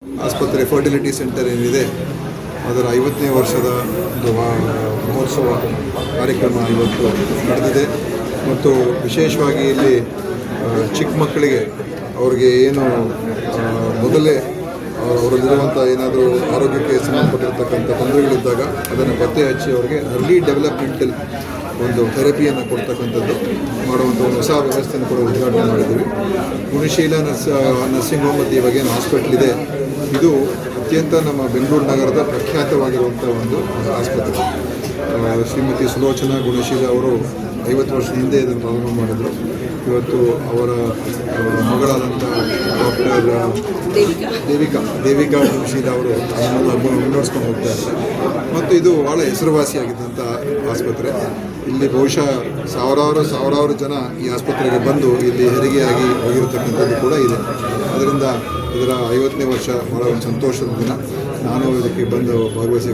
ಆಸ್ಪತ್ರೆ fertility centre ಏನಿದೆ ಅದರ 50ನೇ ವರ್ಷದ ಒಂದು ಮಹೋತ್ಸವ ಕಾರ್ಯಕ್ರಮ ಇವತ್ತು ನಡೆದಿದೆ ಮತ್ತು ವಿಶೇಷವಾಗಿ ಇಲ್ಲಿ ಚಿಕ್ಕ ಮಕ್ಕಳಿಗೆ ಅವ್ರಿಗೆ ಏನು ಮೊದಲೇ ಅವರಲ್ಲಿರುವಂಥ ಏನಾದರೂ ಆರೋಗ್ಯಕ್ಕೆ ಸಂಬಂಧಪಟ್ಟಿರ್ತಕ್ಕಂಥ ತೊಂದರೆಗಳಿದ್ದಾಗ ಅದನ್ನು ಪತ್ತೆ ಹಚ್ಚಿ ಅವರಿಗೆ ಅರ್ಲಿ ಡೆವಲಪ್ಮೆಂಟಲ್ ಒಂದು ಥೆರಪಿಯನ್ನು ಕೊಡ್ತಕ್ಕಂಥದ್ದು ಮಾಡುವಂಥ ಒಂದು ಹೊಸ ವ್ಯವಸ್ಥೆಯನ್ನು ಕೂಡ ಉದ್ಘಾಟನೆ ಮಾಡಿದ್ದೀವಿ. ಗುಣಶೀಲ ನರ್ಸಿಂಗ್ ಹೋಮ್ ಮತ್ತು ಇವಾಗೇನು ಹಾಸ್ಪಿಟಲ್ ಇದೆ ಇದು ಅತ್ಯಂತ ನಮ್ಮ ಬೆಂಗಳೂರು ನಗರದ ಪ್ರಖ್ಯಾತವಾಗಿರುವಂಥ ಒಂದು ಆಸ್ಪತ್ರೆ. ಶ್ರೀಮತಿ ಸುಲೋಚನಾ ಗುಣಶೀಲ ಅವರು 50 ವರ್ಷದ ಹಿಂದೆ ಇದನ್ನು ಪ್ರಾರಂಭ ಮಾಡಿದರು. ಇವತ್ತು ಅವರ ಮಗಳಾದಂಥ ಡಾಕ್ಟರ್ ದೇವಿಕಾ ಗುಣಶೀಲ ಅವರು ಅದನ್ನು ಮುನ್ನಡೆಸ್ಕೊಂಡು ಹೋಗ್ತಾ ಇದ್ದಾರೆ ಮತ್ತು ಇದು ಭಾಳ ಹೆಸರುವಾಸಿಯಾಗಿದ್ದಂಥ ಆಸ್ಪತ್ರೆ. ಇಲ್ಲಿ ಬಹುಶಃ ಸಾವಿರಾರು ಜನ ಈ ಆಸ್ಪತ್ರೆಗೆ ಬಂದು ಇಲ್ಲಿ ಹೆರಿಗೆಯಾಗಿ ಹೋಗಿರತಕ್ಕಂಥದ್ದು ಕೂಡ ಇದೆ. ಅದರಿಂದ ಇದರ 50ನೇ ವರ್ಷ ಭಾಳ ಒಂದು ಸಂತೋಷದ ದಿನ. ನಾನು ಇದಕ್ಕೆ ಬಂದು ಭಾಗವಹಿಸಿ